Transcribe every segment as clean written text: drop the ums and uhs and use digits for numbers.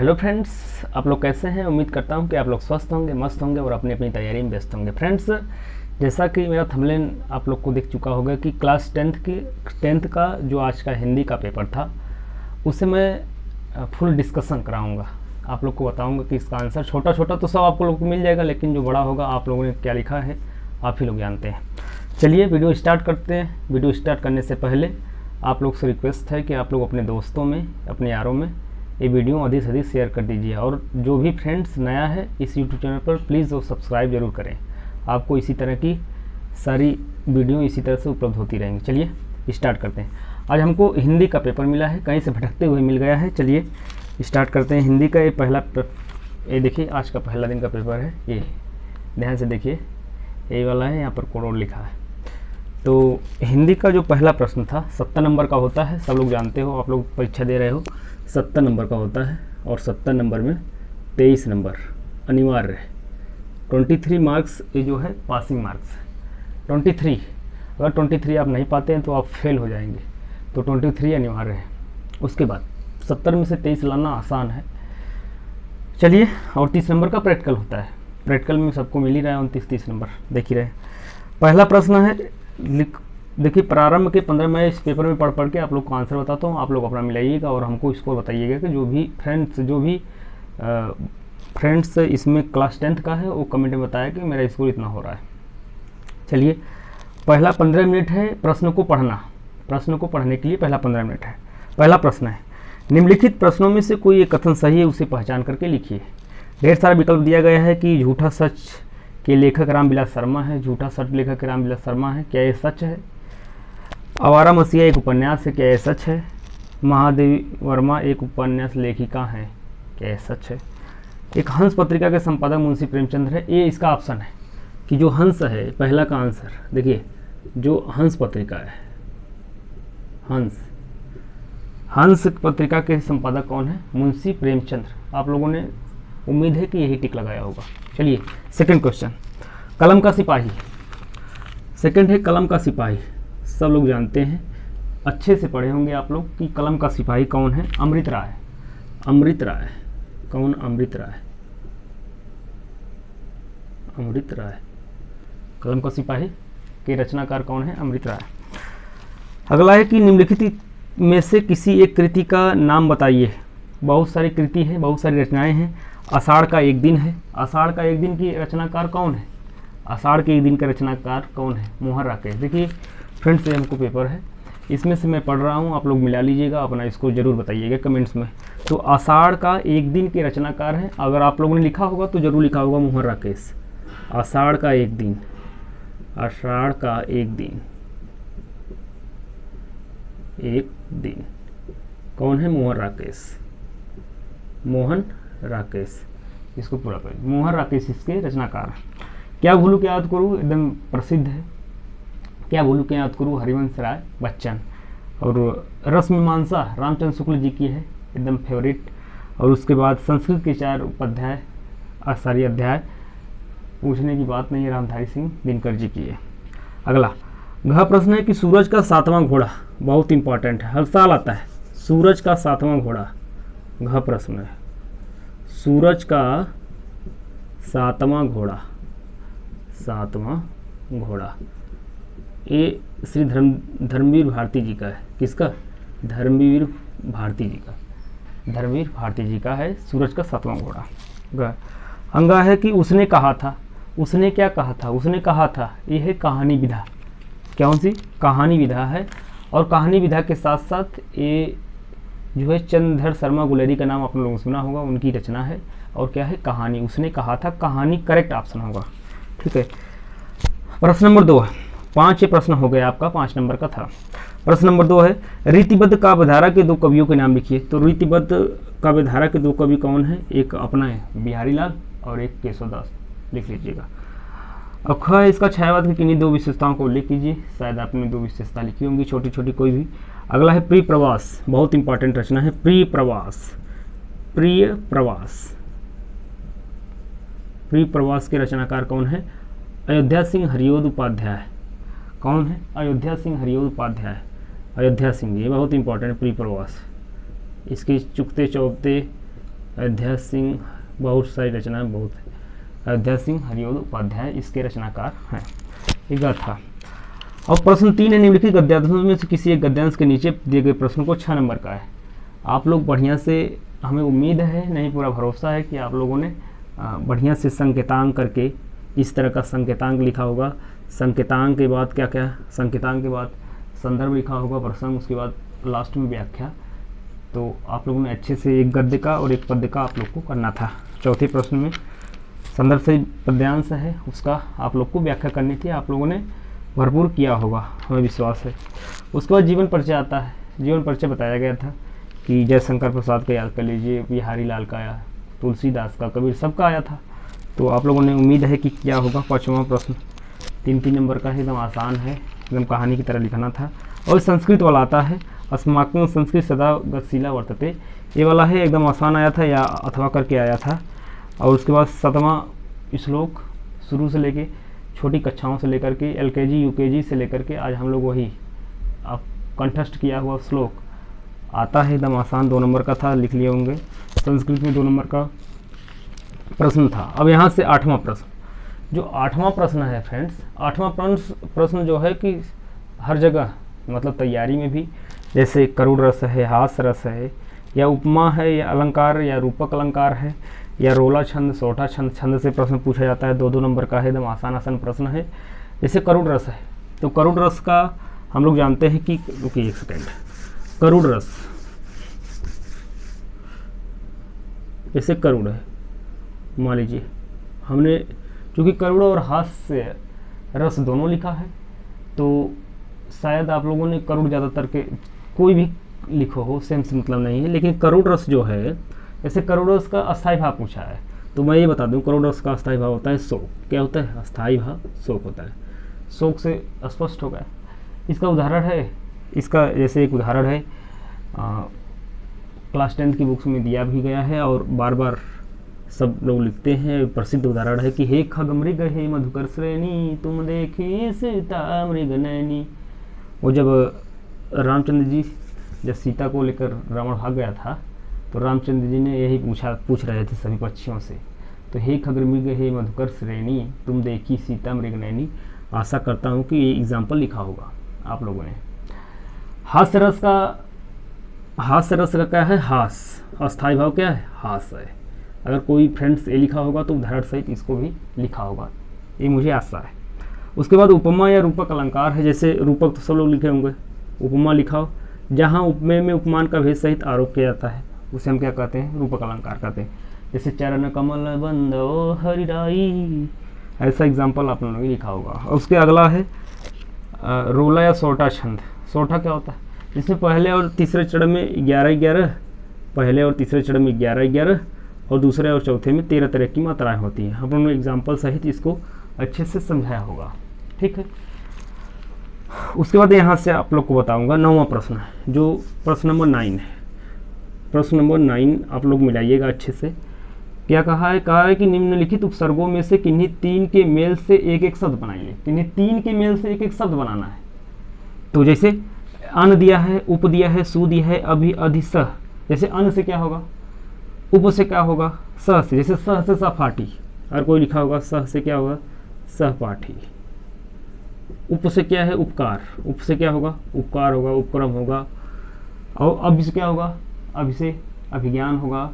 Hello friends, आप लोग कैसे हैं। उम्मीद करता हूं कि आप लोग स्वस्थ होंगे, मस्त होंगे और अपनी अपनी तैयारी में व्यस्त होंगे। फ्रेंड्स, जैसा कि मेरा थंबनेल आप लोग को दिख चुका होगा कि क्लास टेंथ का जो आज का हिंदी का पेपर था उसे मैं फुल डिस्कशन कराऊंगा। आप लोग को बताऊंगा कि इसका आंसर छोटा छोटा तो सब आप लोग को मिल जाएगा, लेकिन जो बड़ा होगा आप लोगों ने क्या लिखा है आप ही लोग जानते हैं। चलिए वीडियो स्टार्ट करते हैं। वीडियो स्टार्ट करने से पहले आप लोग से रिक्वेस्ट है कि आप लोग अपने दोस्तों में, अपने यारों में ये वीडियो अधिक से अधिक शेयर कर दीजिए, और जो भी फ्रेंड्स नया है इस यूट्यूब चैनल पर प्लीज़ वो सब्सक्राइब जरूर करें। आपको इसी तरह की सारी वीडियो इसी तरह से उपलब्ध होती रहेंगी। चलिए स्टार्ट करते हैं। आज हमको हिंदी का पेपर मिला है, कहीं से भटकते हुए मिल गया है। चलिए स्टार्ट करते हैं। हिंदी का ये ये देखिए आज का पहला दिन का पेपर है। ये ध्यान से देखिए, यही वाला है, यहाँ पर करोड़ लिखा है। तो हिंदी का जो पहला प्रश्न था 70 नंबर का होता है, सब लोग जानते हो, आप लोग परीक्षा दे रहे हो। 70 नंबर का होता है और 70 नंबर में 23 नंबर अनिवार्य है। 23 मार्क्स ये जो है पासिंग मार्क्स है। 23, अगर 23 आप नहीं पाते हैं तो आप फेल हो जाएंगे, तो 23 अनिवार्य है। उसके बाद 70 में से 23 लाना आसान है। चलिए, और 30 नंबर का प्रैक्टिकल होता है। प्रैक्टिकल में सबको मिल ही रहा है 29-30 नंबर, देख ही रहे। पहला प्रश्न है, देखिए प्रारंभ के 15 मैं इस पेपर में पढ़ के आप लोग को आंसर बताता हूँ, आप लोग अपना मिलाइएगा और हमको स्कोर बताइएगा कि जो भी फ्रेंड्स इसमें क्लास 10th का है वो कमेंट में बताया कि मेरा स्कोर इतना हो रहा है। चलिए, पहला 15 मिनट है प्रश्न को पढ़ना। प्रश्न को पढ़ने के लिए पहला 15 मिनट है। पहला प्रश्न है, निम्नलिखित प्रश्नों में से कोई एक कथन सही है, उसे पहचान करके लिखिए। ढेर सारा विकल्प दिया गया है कि झूठा सच के लेखक रामविलास शर्मा है, झूठा सच लेखक रामविलास शर्मा है, क्या ये सच है। आवारा मसीहा एक उपन्यास है, क्या ये सच है। महादेवी वर्मा एक उपन्यास लेखिका है, क्या ये सच है। एक हंस पत्रिका के संपादक मुंशी प्रेमचंद्र है, ये इसका ऑप्शन है कि जो हंस है, पहला का आंसर देखिए, जो हंस पत्रिका है, हंस पत्रिका के संपादक कौन है, मुंशी प्रेमचंद्र। आप लोगों ने उम्मीद है कि यही टिक लगाया होगा। चलिए सेकंड क्वेश्चन, कलम का सिपाही। सेकंड है कलम का सिपाही, सब लोग जानते हैं, अच्छे से पढ़े होंगे आप लोग कि कलम का सिपाही कौन है, अमृत राय। अमृत राय कौन, अमृत राय, अमृत राय। कलम का सिपाही के रचनाकार कौन है, अमृत राय। अगला है कि निम्नलिखित में से किसी एक कृति का नाम बताइए। बहुत सारी कृति है, बहुत सारी रचनाएं हैं। आषाढ़ का एक दिन है, आषाढ़ का एक दिन की रचनाकार कौन है, आषाढ़ के एक दिन का रचनाकार कौन है, मोहन राकेश। देखिए फ्रेंड्स, ये हमको पेपर है, इसमें से मैं पढ़ रहा हूँ, आप लोग मिला लीजिएगा, अपना इसको ज़रूर बताइएगा कमेंट्स में। तो आषाढ़ का एक दिन के रचनाकार हैं, अगर आप लोगों ने लिखा होगा तो ज़रूर लिखा होगा मोहन राकेश। आषाढ़ का एक दिन, आषाढ़ का एक दिन, एक दिन कौन है, मोहन राकेश। मोहन राकेश, इसको पूरा कर, मोहन राकेश इसके रचनाकार। क्या भूलूं क्या याद करूं एकदम प्रसिद्ध है, क्या भूलूं क्या याद करूं हरिवंश राय बच्चन। और रसमीमांसा रामचंद्र शुक्ल जी की है, एकदम फेवरेट। और उसके बाद संस्कृत के 4 अध्याय पूछने की बात नहीं है, रामधारी सिंह दिनकर जी की है। अगला घ प्रश्न है कि सूरज का 7वां घोड़ा, बहुत इंपॉर्टेंट है, हर साल आता है। सूरज का 7वां घोड़ा, घ प्रश्न है, सूरज का 7वां घोड़ा, 7वां घोड़ा। ये श्री धर्मवीर भारती जी का है, किसका, धर्मवीर भारती जी का, धर्मवीर भारती जी का है सूरज का 7वां घोड़ा। अंगा है कि उसने कहा था, उसने क्या कहा था, उसने कहा था, यह है कहानी विधा। कौन सी, कहानी विधा है। और कहानी विधा के साथ साथ ये जो है चंद्रधर शर्मा गुलेरी का नाम आप लोगों ने सुना होगा, उनकी रचना है। और क्या है, कहानी, उसने कहा था, कहानी करेक्ट ऑप्शन होगा। ठीक है, प्रश्न नंबर 2 है, 5 प्रश्न हो गया आपका, 5 नंबर का था। प्रश्न नंबर 2 है, रीतिबद्ध काव्यधारा के 2 कवियों के नाम लिखिए। तो रीतिबद्ध काव्यधारा के 2 कवि कौन है, एक अपना है बिहारी लाल और एक केशवदास, लिख लीजिएगा। अब ख इसका छायावाद की किन्हीं 2 विशेषताओं को उल्लेख कीजिए। शायद आपने 2 विशेषता लिखी होंगी, छोटी छोटी कोई भी। अगला है प्रिय प्रवास, बहुत इंपॉर्टेंट रचना है, प्रिय प्रवास। प्रिय प्रवास, प्रिय प्रवास के रचनाकार कौन है, अयोध्या सिंह हरिओद उपाध्याय। कौन है, अयोध्या सिंह हरिओद उपाध्याय। अयोध्या सिंह, ये बहुत इंपॉर्टेंट है, प्रिय प्रवास। इसके चुकते चौबते अयोध्या सिंह, बहुत सारी रचनाएं बहुत है। अयोध्या सिंह हरिओद उपाध्याय इसके रचनाकार हैं। ये गाथा। और प्रश्न 3 है, निम्नलिखित गद्यांशों में से किसी एक गद्यांश के नीचे दिए गए प्रश्न को 6 नंबर का है। आप लोग बढ़िया से, हमें उम्मीद है, नहीं पूरा भरोसा है कि आप लोगों ने बढ़िया से संकेतांक करके इस तरह का संकेतांक लिखा होगा। संकेतांक के बाद क्या क्या, संकेतांक के बाद संदर्भ लिखा होगा, प्रसंग, उसके बाद लास्ट में व्याख्या। तो आप लोगों ने अच्छे से एक गद्य का और एक पद्य का आप लोग को करना था। चौथे प्रश्न में संदर्भ से पद्यांश है, उसका आप लोग को व्याख्या करनी थी। आप लोगों ने भरपूर किया होगा, हमें विश्वास है। उसके बाद जीवन परिचय आता है। जीवन परिचय बताया गया था कि जयशंकर प्रसाद का याद कर लीजिए, बिहारी लाल का आया, तुलसीदास का, कबीर, सबका आया था। तो आप लोगों ने उम्मीद है कि क्या होगा। 5वां प्रश्न 3-3 नंबर का है, एकदम आसान है, एकदम कहानी की तरह लिखना था। और संस्कृत वाला आता है, अस्माकं संस्कृत सदा गतिशीला वर्तते, ये वाला है, एकदम आसान आया था या अथवा करके आया था। और उसके बाद 7वां श्लोक, शुरू से लेके छोटी कक्षाओं से लेकर के LKG UKG से लेकर के आज हम लोग वही आप कंठस्थ किया हुआ श्लोक आता है, एकदम आसान, 2 नंबर का था, लिख लिए होंगे। संस्कृत में 2 नंबर का प्रश्न था। अब यहाँ से 8वां प्रश्न, जो 8वां प्रश्न है फ्रेंड्स, 8वां प्रश्न जो है कि हर जगह, मतलब तैयारी में भी, जैसे करुण रस है, हास्य रस है, या उपमा है, या अलंकार या रूपक अलंकार है, या रोला छंद, सोठा छंद, छंद से प्रश्न पूछा जाता है। 2-2 नंबर का है, एकदम आसान प्रश्न है। जैसे करुण रस है, तो करुण रस का हम लोग जानते हैं कि, रुकिए एक सेकेंड, करुण रस, जैसे करुण है, मान लीजिए हमने, चूँकि करुण और हास्य रस दोनों लिखा है, तो शायद आप लोगों ने करुण ज़्यादातर के, कोई भी लिखो हो, सेम से मतलब नहीं है, लेकिन करुण रस जो है, जैसे करुण रस का अस्थायी भाव पूछा है, तो मैं ये बता दूं, करुण रस का अस्थायी भाव होता है शोक। क्या होता है? अस्थायी भाव शोक होता है। शोक से स्पष्ट हो गया। इसका उदाहरण है, इसका जैसे एक उदाहरण है, क्लास 10th की बुक्स में दिया भी गया है और बार बार सब लोग लिखते हैं। प्रसिद्ध उदाहरण है कि हे खगमृग हे मधुकर श्रेणी, तुम देखी सीता मृग नैनी। वो जब रामचंद्र जी जब सीता को लेकर रावण भाग गया था, तो रामचंद्र जी ने यही पूछ रहे थे सभी पक्षियों से, तो हे खगमृग हे मधुकर श्रेणी, तुम देखी सीता मृग नैनी। आशा करता हूँ कि ये एग्जाम्पल लिखा होगा आप लोगों ने। हास्य रस का क्या है? हास। अस्थायी भाव क्या है? हास है। अगर कोई फ्रेंड्स ये लिखा होगा तो उदाहरण सहित इसको भी लिखा होगा, ये मुझे आशा है। उसके बाद उपमा या रूपक अलंकार है। जैसे रूपक तो सब लोग लिखे होंगे, उपमा लिखाओ, जहाँ उपमेय में उपमान का भेद सहित आरोप किया जाता है, उसे हम क्या कहते हैं? रूपक अलंकार कहते हैं। जैसे चरण कमल बंदो हरिराई, ऐसा एग्जाम्पल आप लोगों ने लिखा होगा। और उसके अगला है रोला या सोटा छंद। सोटा क्या होता है? जिसमें पहले और तीसरे चरण में 11-11, पहले और तीसरे चरण में 11-11 और दूसरे और चौथे में 13 तरह की मात्राएं होती हैं। हम लोगों ने एग्जाम्पल सहित इसको अच्छे से समझाया होगा, ठीक है। उसके बाद यहाँ से आप लोग को बताऊंगा 9वां प्रश्न है, जो प्रश्न नंबर 9 है। प्रश्न नंबर 9 आप लोग मिलाइएगा अच्छे से। क्या कहा है? कहा है कि निम्नलिखित उपसर्गों में से किन्हीं 3 के मेल से एक एक शब्द बनाइए। किन्हीं 3 के मेल से एक एक शब्द बनाना है। तो जैसे अन दिया है, उप दिया है, सु दिया है, अभि, अधि, सह। जैसे अन से क्या होगा? उप से क्या होगा? सह से। जैसे सह से सहपाठी, अगर कोई लिखा होगा सह से क्या होगा? सहपाठी। उप से क्या है? उपकार। उप से क्या होगा? उपकार होगा, उपक्रम होगा। और अभि से क्या होगा? अभि से अभिज्ञान होगा।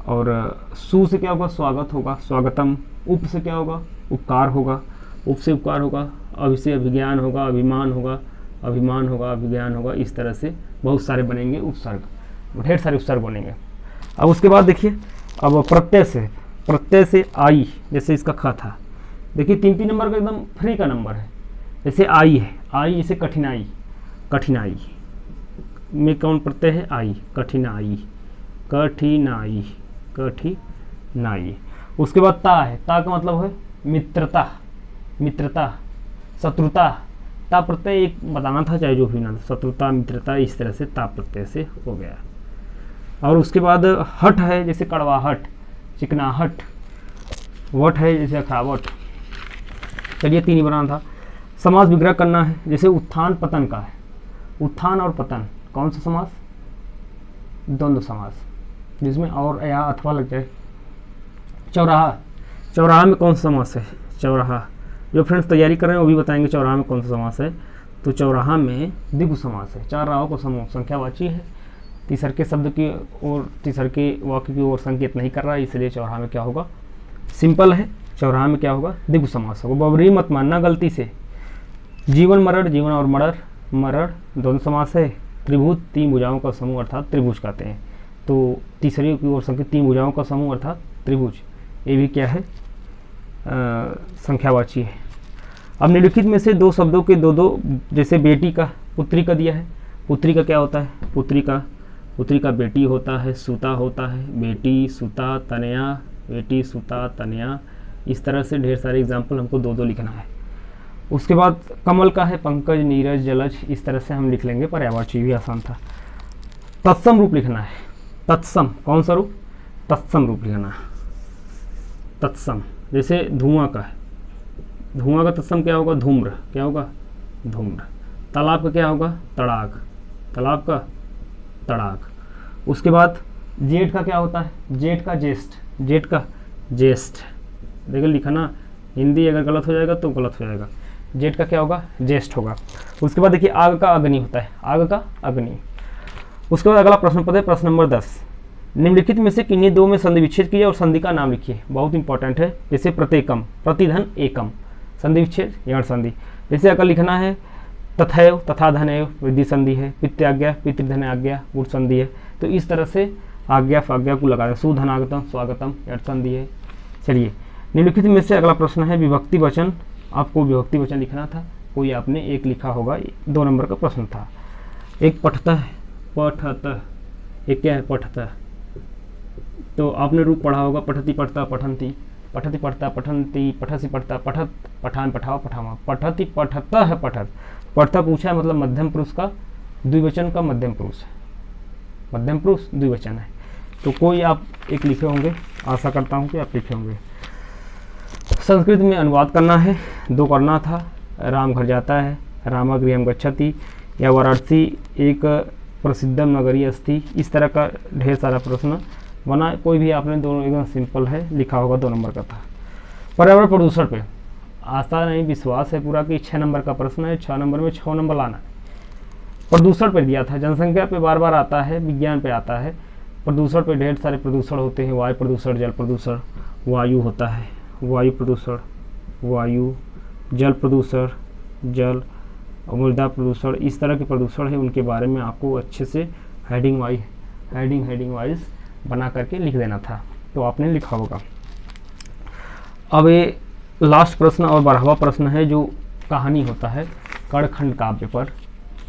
और सु से क्या होगा? स्वागत होगा, स्वागतम। उप से क्या होगा? उपकार होगा, उप से उपकार होगा। अभि से अभिज्ञान होगा, अभिमान होगा, अभिमान होगा, अभिज्ञान होगा। इस तरह से बहुत सारे बनेंगे उपसर्ग, ढेर सारे उपसर्ग बनेंगे। अब उसके बाद देखिए, अब प्रत्यय से आई, जैसे इसका ख था, देखिए 3-3 नंबर का एकदम फ्री का नंबर है। जैसे आई है, आई जैसे कठिनाई, कठिनाई में कौन प्रत्यय है? आई। कठिनाई, कठिनाई, कठिनाई। उसके बाद ता है, ता का मतलब है मित्रता, मित्रता, शत्रुता। ता प्रत्यय एक बताना था, चाहे जो भी ना, शत्रुता, मित्रता, इस तरह से ता प्रत्यय से हो गया। और उसके बाद हट है, जैसे कड़वाहट, चिकनाहट। वट है, जैसे अखरावट। चलिए 3 ही बनाना था। समास विग्रह करना है, जैसे उत्थान पतन का है। उत्थान और पतन कौन सा समास? द्वंद्व समास। जिसमें और या अथवा लग जाए। चौराहा, चौराहा में कौन सा समास है? चौराहा, जो फ्रेंड्स तैयारी कर रहे हैं वो भी बताएंगे चौराहा में कौन सा समास है। तो चौराहा में द्विगु समास है, 4 राहों को समूह संख्यावाची है, तीसर के शब्द की और तीसर के वाक्य की ओर संकेत नहीं कर रहा है, इसलिए चौराहा में क्या होगा? सिंपल है, चौराहा में क्या होगा? द्विगु समास होगा। बबरी मत मानना गलती से। जीवन मरण, जीवन और मरण, मरण द्वंद्व समास है। त्रिभुज 3 भुजाओं का समूह अर्थात त्रिभुज कहते हैं, तो तीसरी की ओर संकेत 3 भुजाओं का समूह अर्थात त्रिभुज, ये भी क्या है? संख्यावाची है। अब निम्नलिखित में से 2 शब्दों के 2-2, जैसे बेटी का पुत्री का दिया है, पुत्री का क्या होता है? पुत्री का बेटी होता है, सुता होता है, बेटी सुता तनया, बेटी सुता तनया, इस तरह से ढेर सारे एग्जाम्पल हमको 2-2 लिखना है। उसके बाद कमल का है पंकज, नीरज, जलज, इस तरह से हम लिख लेंगे, पर्यायवाची भी आसान था। तत्सम रूप लिखना है, तत्सम, कौन सा रूप? तत्सम रूप लिखना है, तत्सम। जैसे धुआं का है, धुआं का तत्सम क्या होगा? धूम्र, क्या होगा? धूम्र। तालाब का क्या होगा? तड़ाक, तालाब का तड़ाक। उसके बाद जेठ का क्या होता है? जेठ का ज्येष्ठ, जेठ का ज्येष्ठ। देखिए लिखना, हिंदी अगर गलत हो जाएगा तो गलत हो जाएगा। जेठ का क्या होगा? ज्येष्ठ होगा। उसके बाद देखिए आग का अग्नि होता है, आग का अग्नि। उसके बाद अगला प्रश्न पद है, प्रश्न नंबर 10। निम्नलिखित में से किन्हीं 2 में संधि विच्छेद कीजिए और संधि का नाम लिखिए। बहुत इंपॉर्टेंट है। जैसे प्रत्येकम, प्रतिधन एकम, संधि विच्छेद यण संधि। जैसे अगर लिखना है तथैव, तथा धनैव, वृद्धि संधि है। पित्याज्ञा, पितृधन आज्ञा, गुण संधि है। तो इस तरह से आज्ञा फाज्ञा को लगा दें। सुधनागतम, स्वागतम, यण संधि है। चलिए निम्नलिखित में से अगला प्रश्न है विभक्ति वचन। आपको विभक्ति वचन लिखना था, कोई आपने एक लिखा होगा, 2 नंबर का प्रश्न था। एक पठता है, पठत, एक क्या है? पठता। तो आपने रूप पढ़ा होगा, पठती पढ़ता पठंती, पठती पढ़ता पठंती, पठसी पढ़ता पठत, पठान पठाओ पठावा, पठती पठता है पठत। पढ़ता पूछा है मतलब मध्यम पुरुष का द्विवचन का मध्यम पुरुष है, मध्यम पुरुष द्विवचन है। तो कोई आप एक लिखे होंगे, आशा करता हूँ कि आप लिखे होंगे। संस्कृत में अनुवाद करना है, 2 करना था। राम घर जाता है, रामा गृहम गच्छति, या वाराणसी एक प्रसिद्धम नगरी अस्ति, इस तरह का ढेर सारा प्रश्न बना। कोई भी आपने 2 एकदम सिंपल है लिखा होगा, 2 नंबर का था। पर्यावरण प्रदूषण पे आशा नहीं विश्वास है पूरा कि 6 नंबर का प्रश्न है, 6 नंबर में 6 नंबर लाना है। प्रदूषण पर दिया था, जनसंख्या पे बार बार आता है, विज्ञान पे आता है। प्रदूषण पे ढेर सारे प्रदूषण होते हैं, वायु प्रदूषण, जल प्रदूषण, वायु होता है वायु प्रदूषण, वायु, जल प्रदूषण, जल, मृदा प्रदूषण, इस तरह के प्रदूषण है, उनके बारे में आपको अच्छे से हेडिंग वाइज बना करके लिख देना था, तो आपने लिखा होगा। अब ये लास्ट प्रश्न और 12वां प्रश्न है जो कहानी होता है कड़खंड काव्य पर,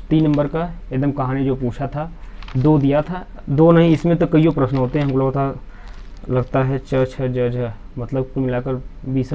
3 नंबर का एकदम कहानी जो पूछा था, 2 दिया था, 2 नहीं, इसमें तो कईयों प्रश्न होते हैं, हम लोग लगता है च छ ज झ, मतलब कुल मिलाकर 20